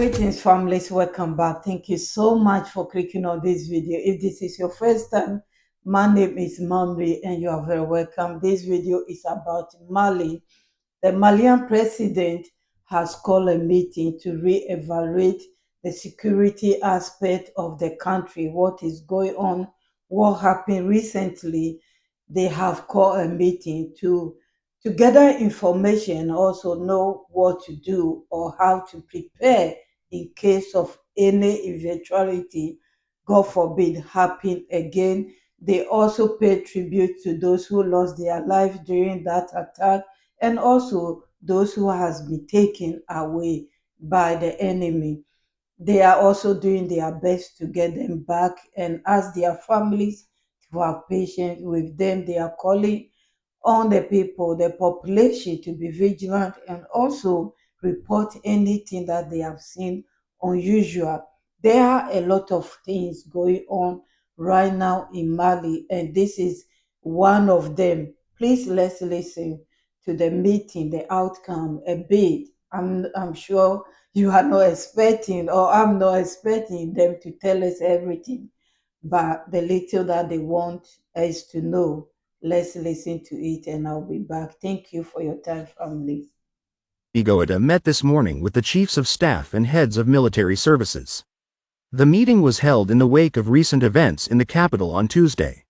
Greetings, families. Welcome back. Thank you so much for clicking on this video. If this is your first time, my name is Mamri and you are very welcome. This video is about Mali. The Malian president has called a meeting to re-evaluate the security aspect of the country, what is going on, what happened recently. They have called a meeting to gather information, also know what to do or how to prepare in case of any eventuality, God forbid, happen again. They also pay tribute to those who lost their lives during that attack and also those who has been taken away by the enemy. They are also doing their best to get them back and ask their families to have patience with them. They are calling on the people, the population, to be vigilant and also report anything that they have seen unusual. There are a lot of things going on right now in Mali, and this is one of them. Please let's listen to the meeting, the outcome a bit. I'm sure you are not expecting, or I'm not expecting them to tell us everything, but the little that they want us to know. Let's listen to it and I'll be back. Thank you for your time, family. Goita met this morning with the chiefs of staff and heads of military services. The meeting was held in the wake of recent events in the capital on Tuesday.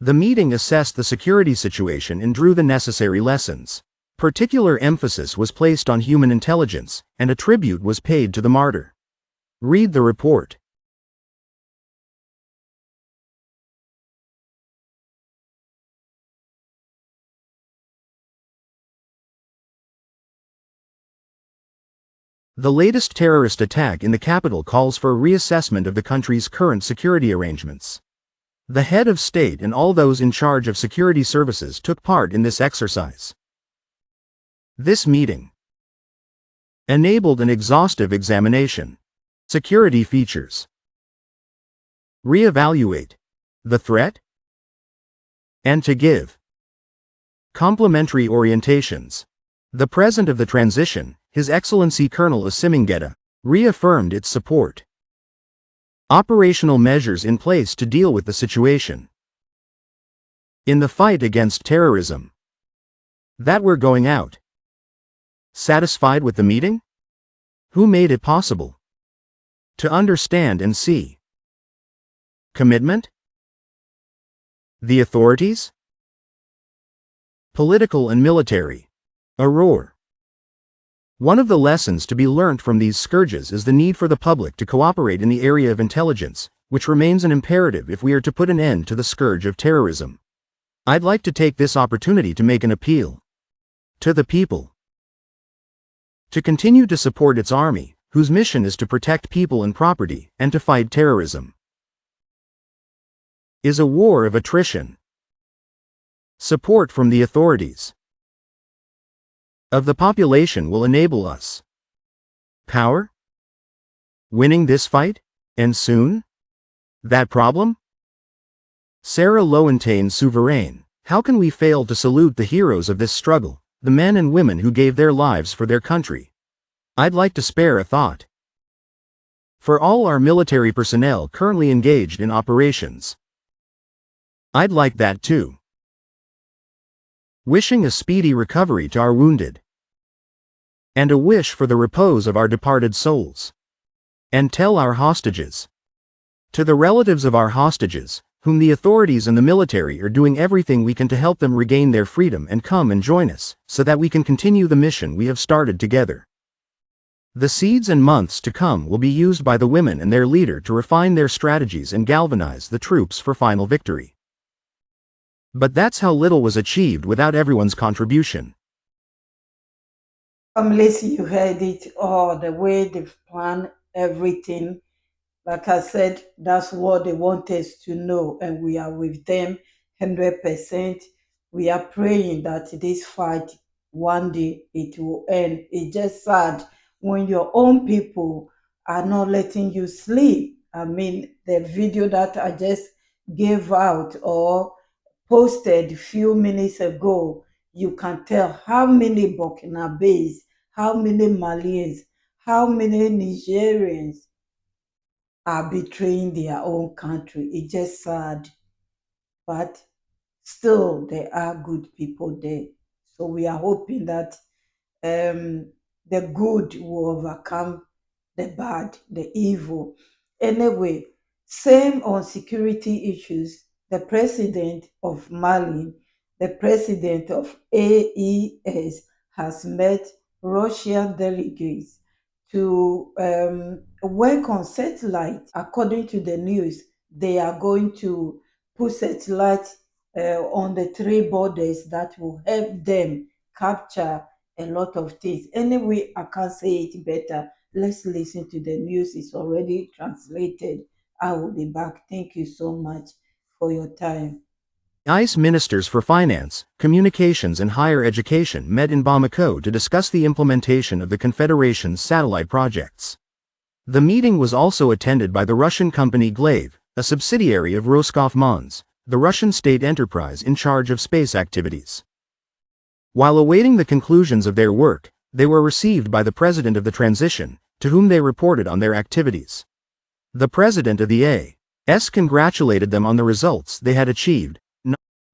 The meeting assessed the security situation and drew the necessary lessons. Particular emphasis was placed on human intelligence, and a tribute was paid to the martyr. Read the report. The latest terrorist attack in the capital calls for a reassessment of the country's current security arrangements. The head of state and all those in charge of security services took part in this exercise. This meeting enabled an exhaustive examination. Security features. Reevaluate the threat and to give complementary orientations. The President of the Transition, His Excellency Colonel Assimi Goita, reaffirmed its support. Operational measures in place to deal with the situation in the fight against terrorism. That we're going out. Satisfied with the meeting? Who made it possible? To understand and see. Commitment? The authorities? Political and military. A roar. One of the lessons to be learnt from these scourges is the need for the public to cooperate in the area of intelligence, which remains an imperative if we are to put an end to the scourge of terrorism. I'd like to take this opportunity to make an appeal to the people to continue to support its army, whose mission is to protect people and property, and to fight terrorism. Is a war of attrition. Support from the authorities of the population will enable us. Power? Winning this fight? And soon? That problem? Sarah Lowenthal Souverain. How can we fail to salute the heroes of this struggle, the men and women who gave their lives for their country? I'd like to spare a thought for all our military personnel currently engaged in operations. I'd like that too. Wishing a speedy recovery to our wounded, and a wish for the repose of our departed souls. And tell our hostages, to the relatives of our hostages, whom the authorities and the military are doing everything we can to help them regain their freedom and come and join us, so that we can continue the mission we have started together. The seeds and months to come will be used by the women and their leader to refine their strategies and galvanize the troops for final victory. But that's how little was achieved without everyone's contribution. Families, you heard it all, the way they've planned everything. Like I said, that's what they want us to know, and we are with them 100%. We are praying that this fight, one day, it will end. It's just sad when your own people are not letting you sleep. I mean, the video that I just gave out or posted a few minutes ago, you can tell how many Burkinabes, how many Malians, how many Nigerians are betraying their own country. It's just sad, but still there are good people there. So we are hoping that the good will overcome the bad, the evil. Anyway, same on security issues. The president of Mali, the president of AES has met Russian delegates to work on satellite. According to the news, they are going to put satellite on the three borders that will help them capture a lot of things. Anyway, I can't say it better. Let's listen to the news. It's already translated. I will be back. Thank you so much for your time. AES ministers for finance, communications and higher education met in Bamako to discuss the implementation of the Confederation's satellite projects. The meeting was also attended by the Russian company Glaive, a subsidiary of Roscosmos, the Russian state enterprise in charge of space activities. While awaiting the conclusions of their work, they were received by the president of the transition, to whom they reported on their activities. The president of the AES congratulated them on the results they had achieved.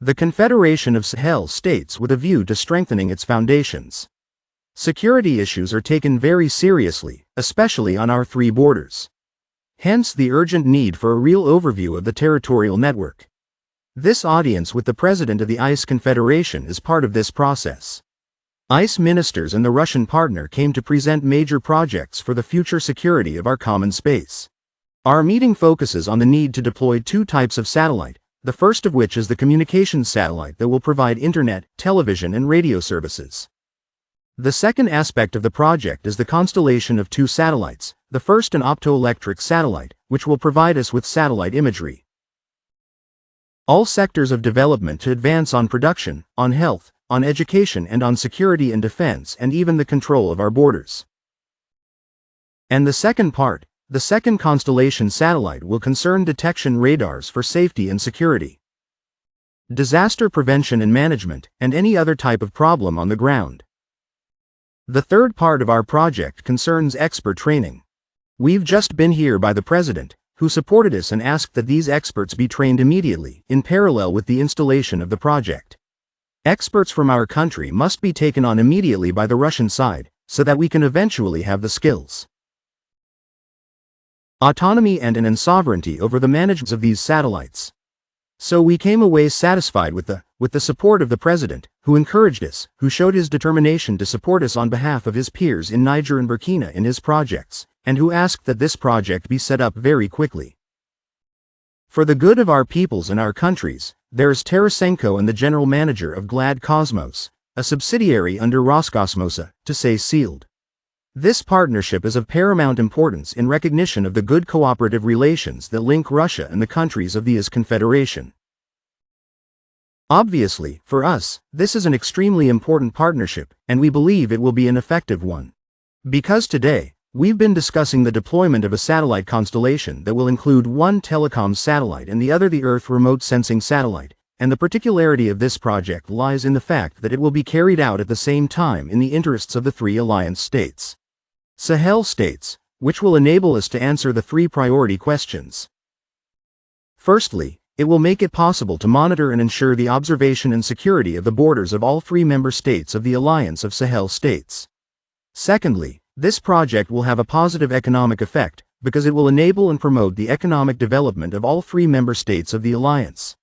The Confederation of Sahel states with a view to strengthening its foundations. Security issues are taken very seriously, especially on our three borders. Hence the urgent need for a real overview of the territorial network. This audience with the president of the AES Confederation is part of this process. AES ministers and the Russian partner came to present major projects for the future security of our common space. Our meeting focuses on the need to deploy two types of satellite, the first of which is the communications satellite that will provide internet, television and radio services. The second aspect of the project is the constellation of two satellites, the first an optoelectric satellite, which will provide us with satellite imagery. All sectors of development to advance on production, on health, on education and on security and defense and even the control of our borders. And the second part, the second constellation satellite will concern detection radars for safety and security, disaster prevention and management, and any other type of problem on the ground. The third part of our project concerns expert training. We've just been here by the president, who supported us and asked that these experts be trained immediately, in parallel with the installation of the project. Experts from our country must be taken on immediately by the Russian side, so that we can eventually have the skills, autonomy and an sovereignty over the management of these satellites. So we came away satisfied with the support of the president, who encouraged us, who showed his determination to support us on behalf of his peers in Niger and Burkina in his projects, and who asked that this project be set up very quickly. For the good of our peoples and our countries, there is Tarasenko and the general manager of Glad Cosmos, a subsidiary under Roscosmos, to say sealed. This partnership is of paramount importance in recognition of the good cooperative relations that link Russia and the countries of the AES Confederation. Obviously, for us, this is an extremely important partnership, and we believe it will be an effective one. Because today, we've been discussing the deployment of a satellite constellation that will include one telecom satellite and the other the Earth remote sensing satellite, and the particularity of this project lies in the fact that it will be carried out at the same time in the interests of the three alliance states. Sahel states, which will enable us to answer the three priority questions. Firstly, it will make it possible to monitor and ensure the observation and security of the borders of all three member states of the Alliance of Sahel States. Secondly, this project will have a positive economic effect, because it will enable and promote the economic development of all three member states of the Alliance,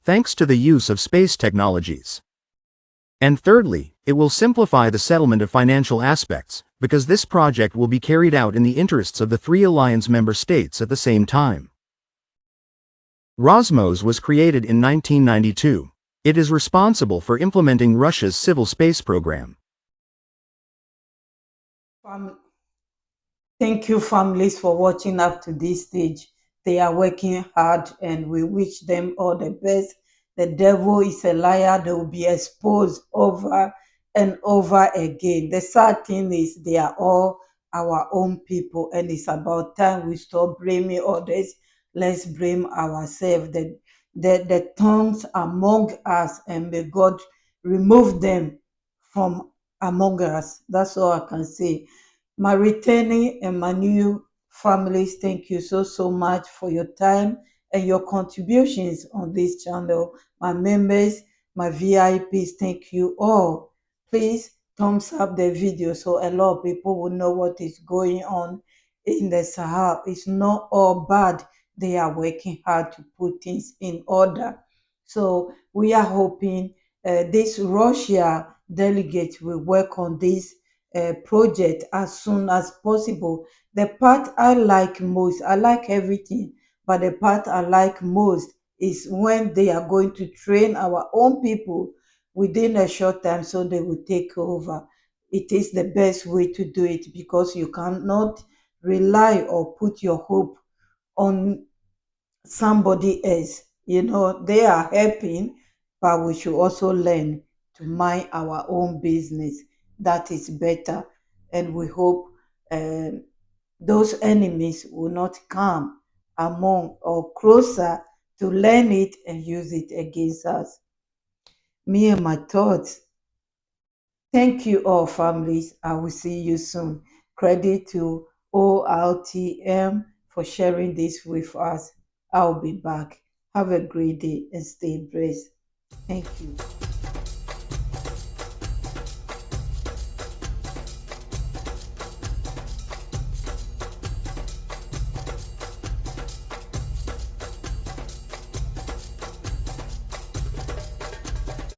thanks to the use of space technologies. And thirdly, it will simplify the settlement of financial aspects, because this project will be carried out in the interests of the three alliance member states at the same time. Rosmos was created in 1992. It is responsible for implementing Russia's civil space program. Thank you, families, for watching up to this stage. They are working hard and we wish them all the best. The devil is a liar. They will be exposed over and over again. The sad thing is they are all our own people and it's about time we stop blaming others. Let's blame ourselves. The tongues among us, and may God remove them from among us. That's all I can say. My returning and my new families, thank you so much for your time and your contributions on this channel. My members, my VIPs, thank you all. Please thumbs up the video so a lot of people will know what is going on in the Sahel. It's not all bad. They are working hard to put things in order. So we are hoping this Russia delegate will work on this project as soon as possible. The part I like most, I like everything, but the part I like most is when they are going to train our own people within a short time so they will take over. It is the best way to do it because you cannot rely or put your hope on somebody else. You know, they are helping, but we should also learn to mind our own business. That is better. And we hope those enemies will not come among or closer to learn it and use it against us. Me and my thoughts. Thank you all, families. I will see you soon. Credit to ORTM for sharing this with us. I'll be back. Have a great day and stay blessed. Thank you.